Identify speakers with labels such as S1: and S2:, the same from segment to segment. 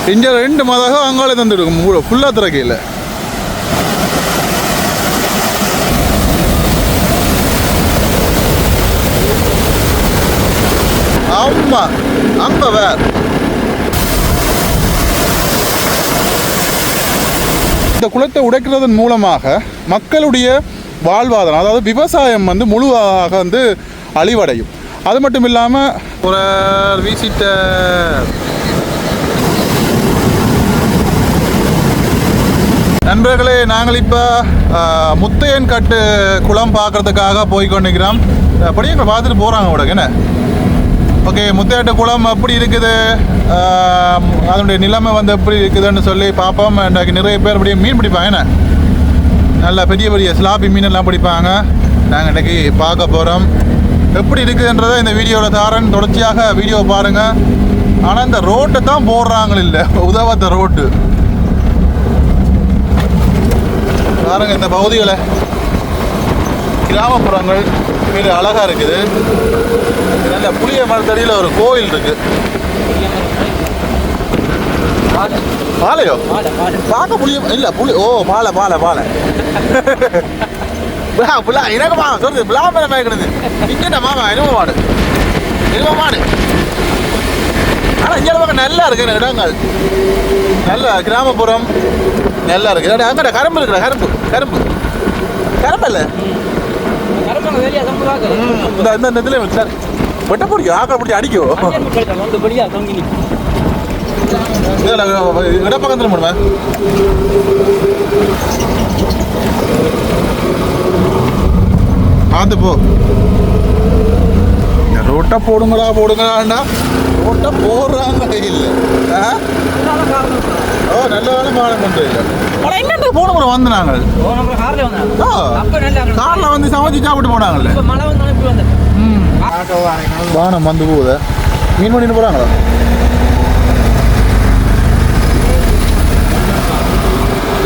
S1: இங்கே 2 மாதம் அங்காலே தந்துருக்கும் ஃபுல்லாக திறக்கையில். ஆமாம் அங்கே வேற இந்த குளத்தை உடைக்கிறதன் மூலமாக மக்களுடைய வாழ்வாதாரம், அதாவது விவசாயம் முழுவாக அழிவடையும். அது மட்டும் இல்லாமல் ஒரு விசிட்ட நண்பர்களே, நாங்கள் இப்போ முத்தையன் கட்டு குளம் பார்க்குறதுக்காக போய்கொண்டிருக்கிறோம். அப்படியே எங்களை பார்த்துட்டு போகிறாங்க உடனே என்ன. ஓகே, முத்தையாட்டு குளம் எப்படி இருக்குது, அதனுடைய நிலைமை எப்படி இருக்குதுன்னு சொல்லி பார்ப்போம். இன்றைக்கு நிறைய பேர் அப்படியே மீன் பிடிப்பாங்க என்ன, நல்லா பெரிய பெரிய ஸ்லாபி மீனெல்லாம் பிடிப்பாங்க. நாங்கள் இன்றைக்கி பார்க்க போகிறோம். எப்படி இருக்குதுன்றதை இந்த வீடியோவில் தாரன் தொடர்ச்சியாக வீடியோ பாருங்கள். ஆனால் இந்த ரோட்டை தான் போடுறாங்கள இல்லை, உதவாத ரோட்டு பாருங்கள். இந்த பகுதிகளை கிராமப்புறங்கள் மிக அழகாக இருக்குது. நல்ல புளிய மரத்தடியில் ஒரு கோயில் இருக்குது. பாலையோ பார்க்க புளிய இல்லை புளி. ஓ பாலை பாலை பாலை புலா எனக்கு மா சொல்லுது புலா மேலே மேய்க்கிறது. இங்கே மாமா எரும மாடு எரும மாடு. ஆனால் இங்கே பக்கம் நல்லா இருக்கு இடங்கள், நல்ல கிராமப்புறம் நல்லா இருக்கு. அங்கே கரும்பு இருக்கிற கரும்பு கரும்பு கரும்பு இல்லை இந்த இதில் சார் வெட்ட பிடிக்கும், ஆக்களை பிடிச்சி அடிக்கும். இடப்பக்கத்தில் போடுவேன். பார்த்து போ. ரோட்டை போடுங்களா போடுங்களாண்டா, ரோட்டை போடுறாங்க இல்லை. ஓ நல்ல வேலை மாடம் பண்ணுறது இல்லை. ஆனால் என்னென்ன போன வந்து நாங்கள் காரில் வந்து சமைச்சு சாப்பிட்டு போனாங்கல்ல. வானம் வந்து போகுது. மீன் பண்ணிட்டு போகிறாங்களா?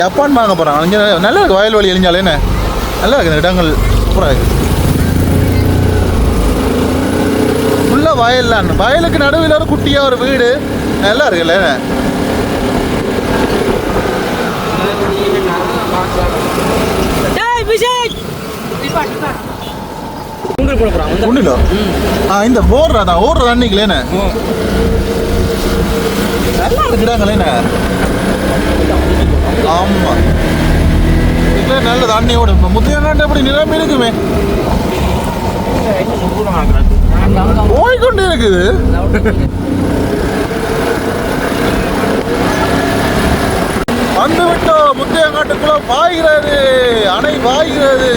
S1: ஜப்பான் வாங்க போகிறாங்க. இங்கே நல்லா இருக்குது, வயல்வெளி எழிஞ்சாலே என்ன நல்லா இருக்குது. இந்த இடங்கள் சூப்பராக இருக்குது. ஃபுல்லாக வயல்லாம், வயலுக்கு நடுவில் ஒரு குட்டியாக ஒரு வீடு நல்லா இருக்குல்ல. இந்த போடுறதா ஓடுற அன்னைக்குலேண்ணே நல்லா இருக்குடாங்களேண்ணே. ஆமாம் இல்லை நல்ல தண்ணி ஓடும். இப்போ முத்தையங்காட்டு எப்படி நிலைமை இருக்குமே, போய்கொண்டு இருக்குது. வந்துவிட்டோம், முத்தையங்காட்டுக்குள்ள பாய்கிறது, அணை பாய்கிறது.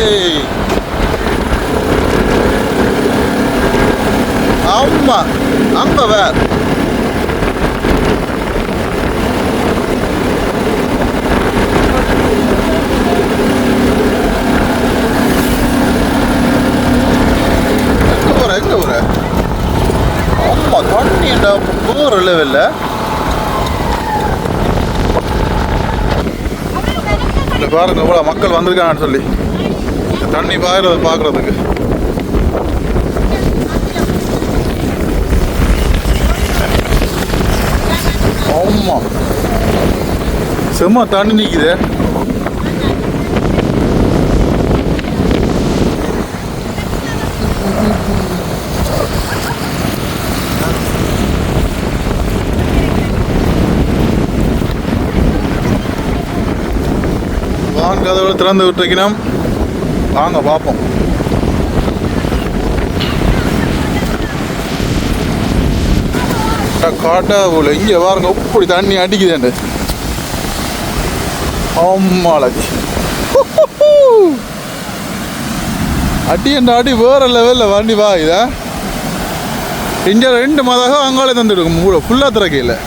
S1: ஆமா அங்க வேற எங்க ஊர ஆமா தண்ணி போற லெவல்ல பாருங்க இவ்வளவு மக்கள் வந்திருக்காங்கன்னு சொல்லி தண்ணி பாயறத பாக்குறதுக்கு. ஆமா செம்ம தண்ணி நிக்குது. வான் கதவுல திறந்து விட்டுருக்கணும், வாங்க பார்ப்போம். காட்டா போல இங்க பாருங்க இப்படி தண்ணி அடிக்குது. ஆமாடி அடி என்ற அடி வேற லெவல்ல வண்டி வா. இதா இங்க 2 மாதம் அங்காலே தந்துருக்கும் ஃபுல்லா திறக்கையில்.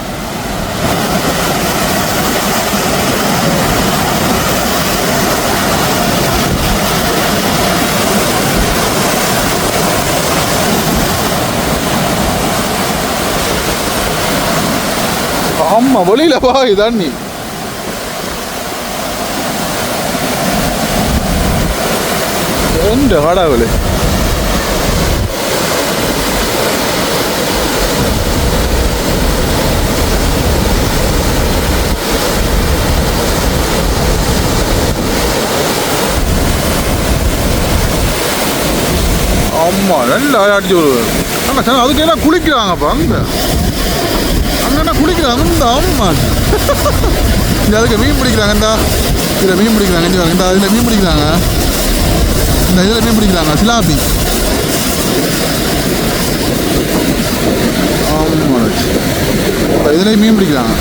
S1: ஆமா வெளியில பாய் தண்ணி. எந்த கடவுளே ஆமாம் நல்லா அடிச்சு விடுவார். ஆனால் சார் அதுக்கெல்லாம் குளிக்கிறாங்கப்பா அங்கே குளிக்கிறாங்க இந்த ஆமாம் இந்த அதுக்கு மீன் பிடிக்கிறாங்க இதில் மீன் பிடிக்கிறாங்க இந்த இதில் மீன் பிடிக்கிறாங்க இந்த இதில் மீன் பிடிக்கிறாங்க சிலாப்பி. ஆமாம் இதுலேயும் மீன் பிடிக்கிறாங்க.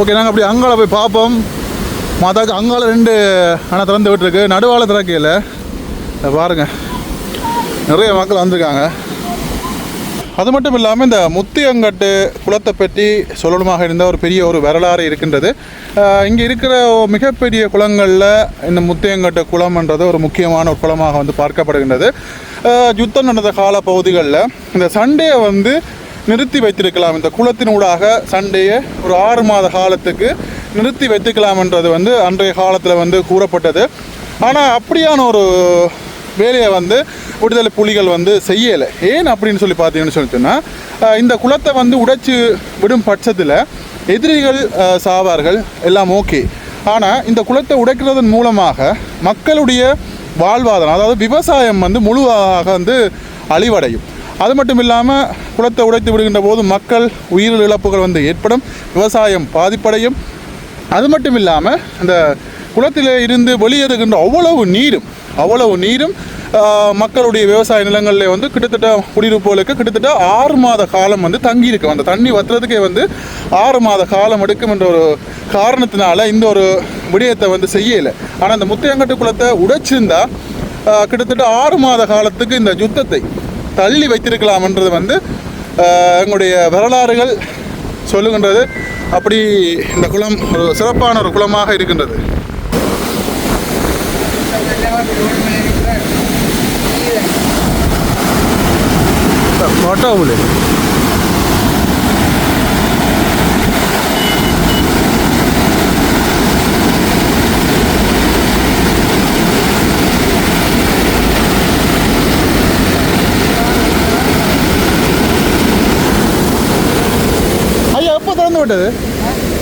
S1: ஓகே, நாங்கள் அப்படி அங்கால போய் பார்ப்போம். மாதாக்கு அங்கால 2 ஆனால் திறந்து விட்டுருக்கு, நடுவால திறக்கையில் பாருங்கள் நிறைய மக்கள் வந்திருக்காங்க. அது மட்டும் இல்லாமல் இந்த முத்தியங்கட்டு குளத்தை பற்றி சொல்லணுமாக இருந்த ஒரு பெரிய ஒரு வரலாறு இருக்கின்றது. இங்கே இருக்கிற மிகப்பெரிய குளங்களில் இந்த முத்தியங்கட்டு குளம்ன்றது ஒரு முக்கியமான ஒரு குளமாக வந்து பார்க்கப்படுகின்றது. யுத்தம் நடந்த கால பகுதிகளில் இந்த சண்டையை வந்து நிறுத்தி வைத்திருக்கலாம், இந்த குளத்தினூடாக சண்டையை ஒரு 6 மாத காலத்துக்கு நிறுத்தி வைத்துக்கலாம்ன்றது வந்து அன்றைய காலத்தில் வந்து கூறப்பட்டது. ஆனால் அப்படியான ஒரு வேலையை வந்து விடுதலை புலிகள் வந்து செய்யலை. ஏன் அப்படின்னு சொல்லி பார்த்தீங்கன்னு சொன்னால், இந்த குளத்தை வந்து உடைச்சி விடும் பட்சத்தில் எதிரிகள் சாவார்கள், எல்லாம் ஓகே. ஆனால் இந்த குளத்தை உடைக்கிறதன் மூலமாக மக்களுடைய வாழ்வாதாரம், அதாவது விவசாயம் வந்து முழுவாக வந்து அழிவடையும். அது மட்டும் இல்லாமல் குளத்தை உடைத்து விடுகின்ற போது மக்கள் உயிர் இழப்புகள் வந்து ஏற்படும், விவசாயம் பாதிப்படையும். அது மட்டும் இல்லாமல் இந்த குளத்தில் இருந்து வெளியேறுகின்ற அவ்வளவு நீரும் மக்களுடைய விவசாய நிலங்களில் வந்து கிட்டத்தட்ட குடியிருப்புகளுக்கு கிட்டத்தட்ட 6 மாத காலம் வந்து தங்கியிருக்கும். அந்த தண்ணி வத்துறதுக்கே வந்து 6 மாத காலம் எடுக்கும் என்ற ஒரு காரணத்தினால இந்த ஒரு விடயத்தை வந்து செய்யலை. ஆனால் இந்த முத்தியங்கட்டு குளத்தை உடைச்சிருந்தா கிட்டத்தட்ட 6 மாத காலத்துக்கு இந்த யுத்தத்தை தள்ளி வைத்திருக்கலாம்ன்றது வந்து எங்களுடைய வரலாறுகள் சொல்லுகின்றது. அப்படி இந்த குளம் ஒரு சிறப்பான ஒரு குளமாக இருக்கின்றது.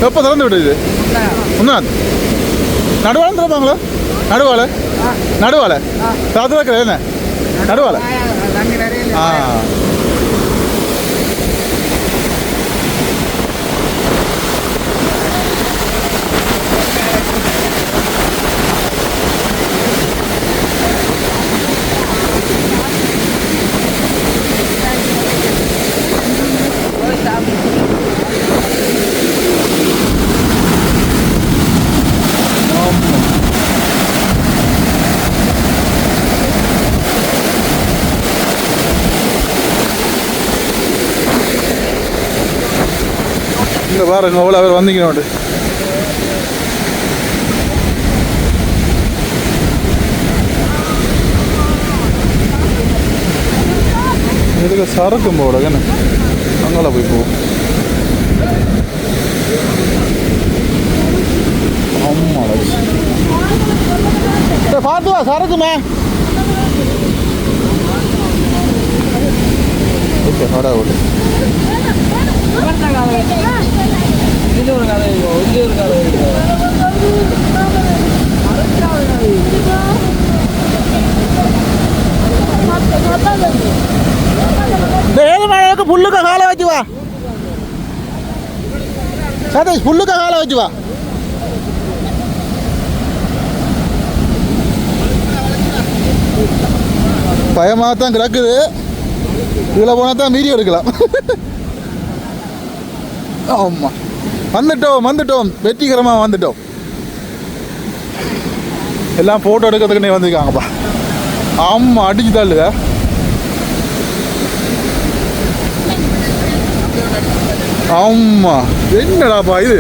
S1: எப்போ திறந்து விட்டது? ஒன்றாது நடுவால திறப்பாங்களா? நடுவால திறக்கிற என்ன நடுவால? இங்கே பாருங்க அவ்வளோ அவர் வந்தீங்க. இதுக்கு சரக்கும் போட அங்கே போய் போவோம். ஆமாம் பார்த்து வா சரக்குமே. Okay ஹடா okay. புல்லுக்க காலை வச்சு வா சதீஷ், புல்லுக்க காலை வச்சு வா. பயமாக தான் கிடக்குது, இதில் போனால் தான் வீடியோ எடுக்கலாம். ஆமாம் வந்துட்டோம் வெற்றிகரமாக வந்துட்டோம். எல்லாம் ஃபோட்டோ எடுக்கிறதுக்குன்னே வந்திருக்காங்கப்பா. ஆமாம் அடிச்சு தள்ளுங்க. ஆமாம் என்னடாப்பா இது?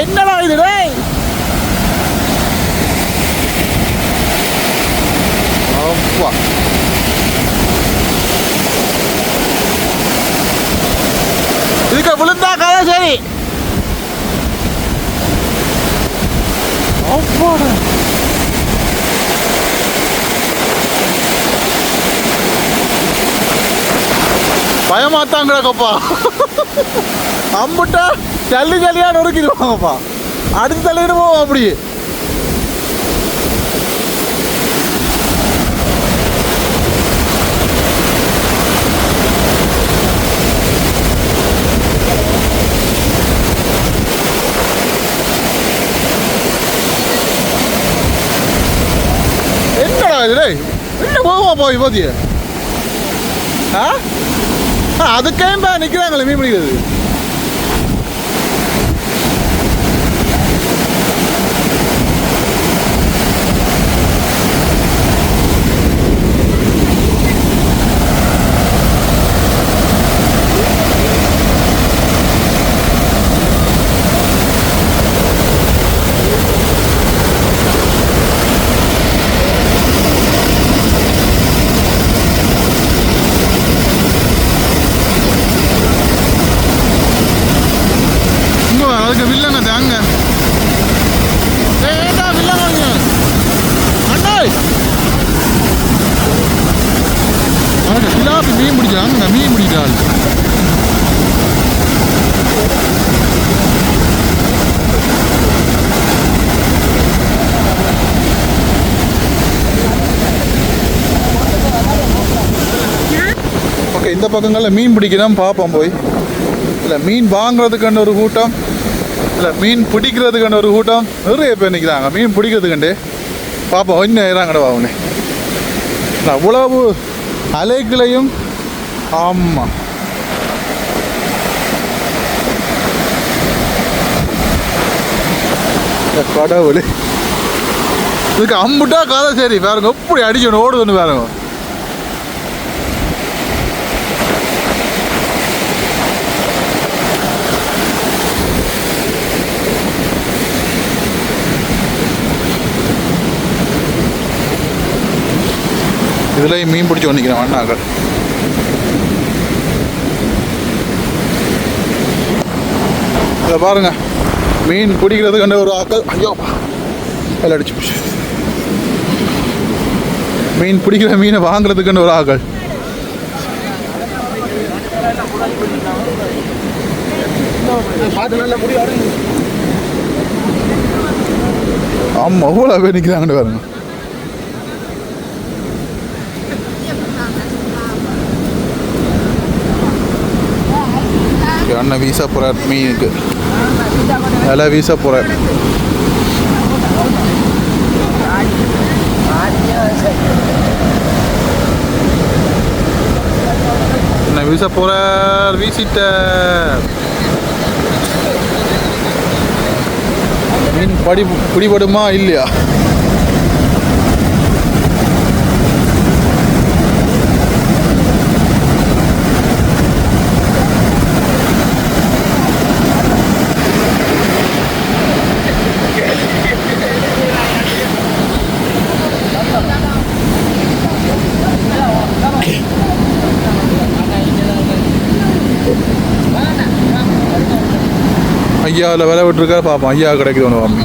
S1: என்னடா இது? அப்பா இதுக்கு விழுந்தா கதை சரி. அப்பாடா பயமாத்தான் கிடக்கப்பா. அம்புட்டா ஜல்லி ஜல்லியா நொறுக்கிடுவாங்கப்பா. அடுத்து தள்ளிட்டு போவோம் அப்படி. என்னடா இது என்ன போவோம் போய் போதிய அதுக்கேம்பா நிற்கிறாங்களே மீன் பிடிக்கிறது. அதுக்கு வில்லங்க தாங்க ஏடா வில்லங்க அண்ணா அவன் சிலாப்பி மீன் பிடிக்கிறாங்க. மீன் பிடிக்கிறாள். ஓகே இந்த பக்கங்களில் மீன் பிடிக்கிறோம் பார்ப்போம் போய். இல்லை மீன் வாங்குறதுக்கான ஒரு கூட்டம், இல்லை மீன் பிடிக்கிறதுக்கான ஒரு கூட்டம் நிறைய பேர் நிற்கிறாங்க. மீன் பிடிக்கிறதுக்கண்டு பார்ப்போம் இன்னும் இறாங்கடா வாங்கண்ணே. அவ்வளவு அலைகளையும் ஆமாம் கடவுள் இதுக்கு அம்புட்டா கதை சரி. பாருங்க எப்படி அடிக்கணும் ஓடுதுன்னு பாருங்க. இதுலேயும் மீன் பிடிச்சி வந்துக்கிறேன் அண்ணாக்கள். இதை பாருங்க மீன் பிடிக்கிறதுக்கு ஒரு ஆக்கள். ஐயோ எல்லாம் அடிச்சு போச்சு. மீன் பிடிக்கிற மீனை வாங்குறதுக்குன்னு ஒரு ஆக்கள். ஆமாம் அவ்வளோ பேர் நிற்கிறாங்கன்னு பாருங்க. அண்ணன் வீசா போகிறார் மீனுக்கு. நல்லா வீசா போகிறார். அண்ணன் வீசா போகிறார். வீசிட்டார். மீன் பிடிபடுமா இல்லையா? ஐயாவில் விலை விட்டுருக்காரு பார்ப்போம். ஐயா கிடைக்குது ஒன்று வாங்க.